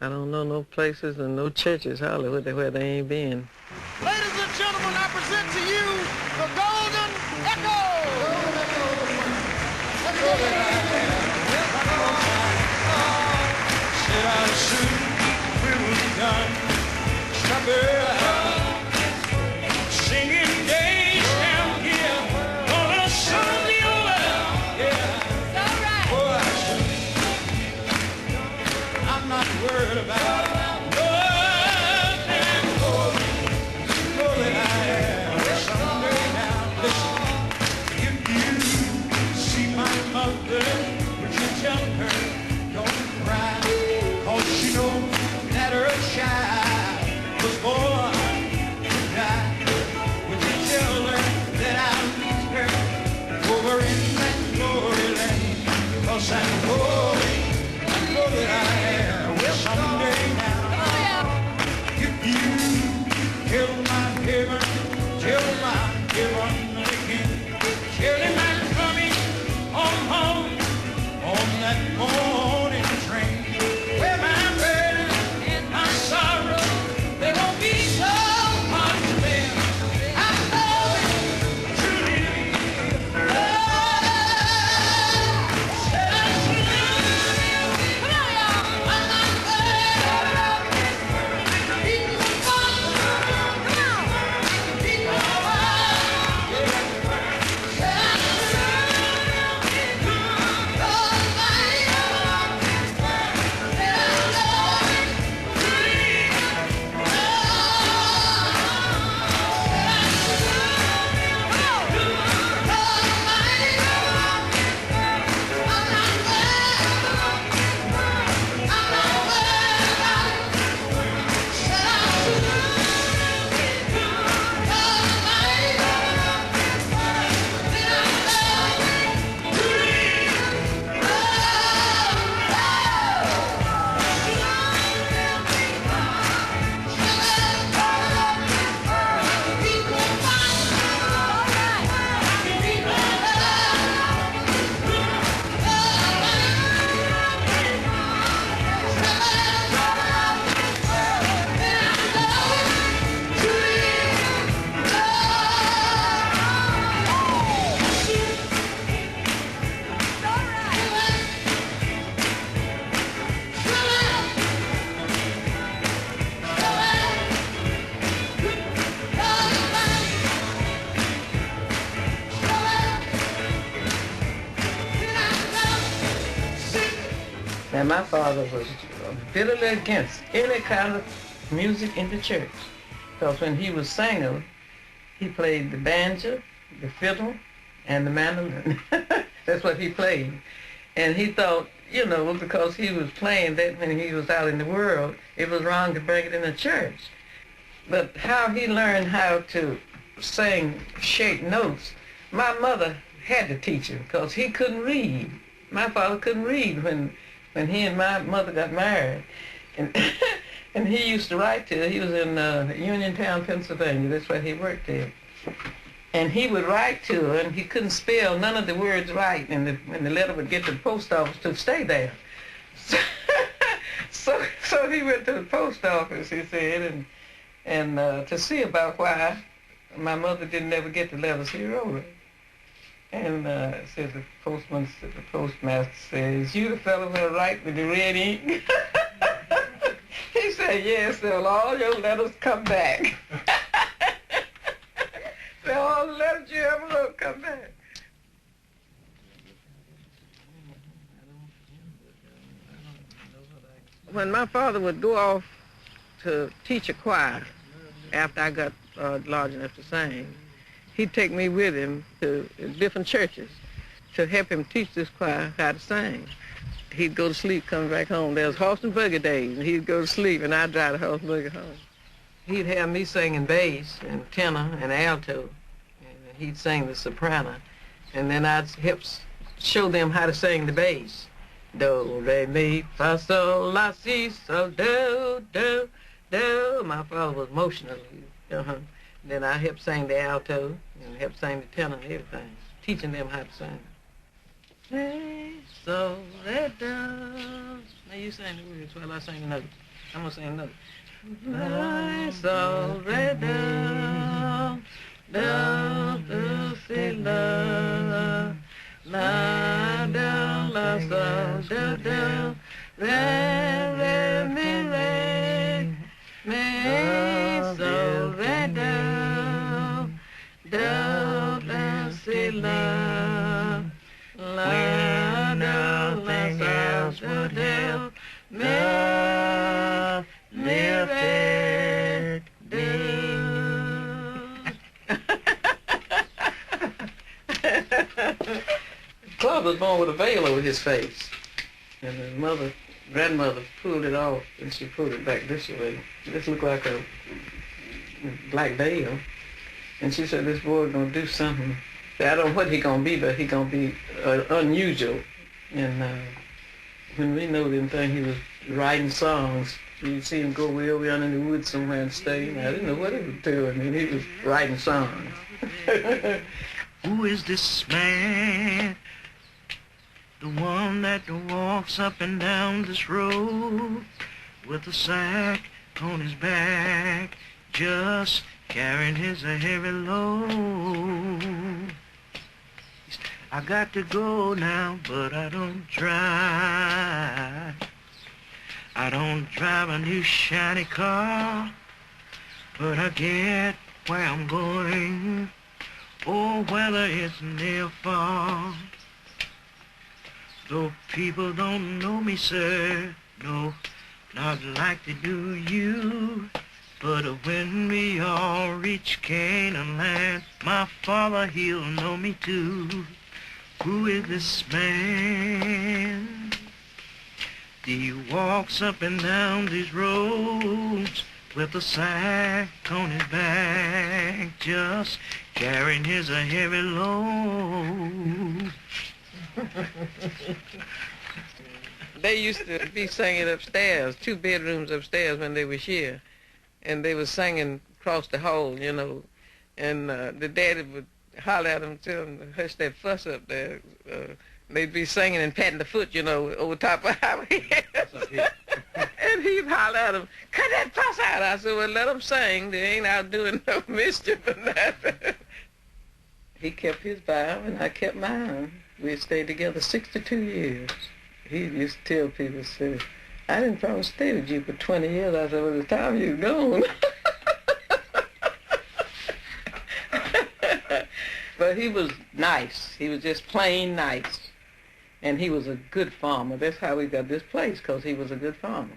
I don't know no places and no churches, hardly, where they ain't been. Ladies and gentlemen, I present to you the Golden Echo. Said I soon will be done. Singing days down here on a Sunday over. Yeah, all right. Boy, I'm not worried about nothing. Oh, you know that I am. Someday now, listen. If you see my mother, would you tell her don't cry? 'Cause she knows that her child was born to die. Would you tell her that I'll meet her over in that glory land? 'Cause I know that I am. Well, someday now, if you tell my heaven again, tell him I'm coming home on that morning train. Where my burden and my sorrow, they won't be so hard to bear. I'm going to live. Come on, y'all. I'm not And my father was bitterly against any kind of music in the church. Because when he was singing, he played the banjo, the fiddle, and the mandolin. That's what he played. And he thought, you know, because he was playing that when he was out in the world, it was wrong to bring it in the church. But how he learned how to sing shake notes, my mother had to teach him because he couldn't read. My father couldn't read when he and my mother got married. And and he used to write to her. He was in Uniontown, Pennsylvania. That's where he worked there. And he would write to her, and he couldn't spell none of the words right, and when the letter would get to the post office to stay there. So he went to the post office, he said, and to see about why my mother didn't ever get the letters he wrote her. And said the postmaster says, "You the fellow who write with the red ink?" He said, "Yes, well, all your letters come back." So all the letters you ever wrote come back. When my father would go off to teach a choir after I got large enough to sing, he'd take me with him to different churches to help him teach this choir how to sing. He'd go to sleep, come back home. There was horse and buggy days, and he'd go to sleep, and I'd drive the horse and buggy home. He'd have me singing bass and tenor and alto, and he'd sing the soprano, and then I'd help show them how to sing the bass. Do, re, mi, fa, sol, la, si, so, do, do, do. My father was emotional. Then I helped sing the alto and helped sing the tenor and everything, teaching them how to sing. Hey, Soledad. Now you sing the words while I sing another. I'm gonna sing another. Hey, Soledad, Dulcila, la da la sol da da, re mi Soledad, Dulcila, la da la sol da da, Lyric Claude was born with a veil over his face, and his grandmother pulled it off, and she pulled it back this way. This looked like a black veil, and she said, "This boy gonna do something. I don't know what he gonna be, but he gonna be unusual." And when we know them thing, he was writing songs. You'd see him go way over yonder in the woods somewhere and stay. And I didn't know what he was doing, and he was writing songs. Who is this man? The one that walks up and down this road with a sack on his back, just carrying his heavy load. I got to go now, but I don't drive. I don't drive a new shiny car, but I get where I'm going. Oh, whether it's near or far. Though people don't know me, sir, no, not like they do you. But when we all reach Canaan land, my father, he'll know me too. Who is this man? He walks up and down these roads with a sack on his back, just carrying his heavy load. They used to be singing upstairs, 2 bedrooms upstairs when they was here, and they was singing across the hall, you know, and the daddy would holler at them, tell them to hush that fuss up there. They'd be singing and patting the foot, you know, over top of our head. And he'd holler at them, "Cut that fuss out." I said, "Well, let them sing. They ain't out doing no mischief and that." He kept his vow, and I kept mine. We stayed together 62 years. He used to tell people, say, "I didn't promise to stay with you for 20 years. I said, "Well, the time you're gone." But he was nice. He was just plain nice. And he was a good farmer. That's how we got this place, because he was a good farmer.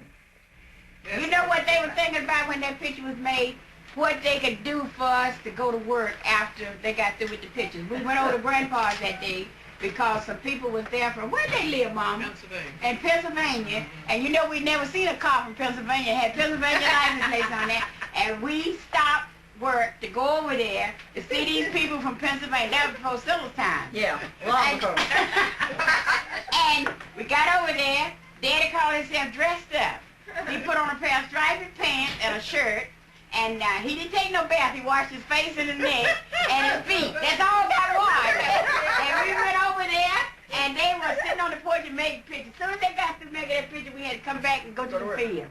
You know what they were thinking about when that picture was made? What they could do for us to go to work after they got through with the pictures. We went over to Grandpa's that day because some people was there from, where they live, Mama? Pennsylvania. In Pennsylvania. And you know we'd never seen a car from Pennsylvania. It had Pennsylvania license plates on there. And we stopped work to go over there to see these people from Pennsylvania. That was before Sylla's time. Yeah, long ago. And we got over there. Daddy called himself dressed up. He put on a pair of striped pants and a shirt. And he didn't take no bath. He washed his face and his neck and his feet. That's all that was. And we went over there, and they were sitting on the porch and making pictures. As soon as they got through making that picture, we had to come back and go to the field.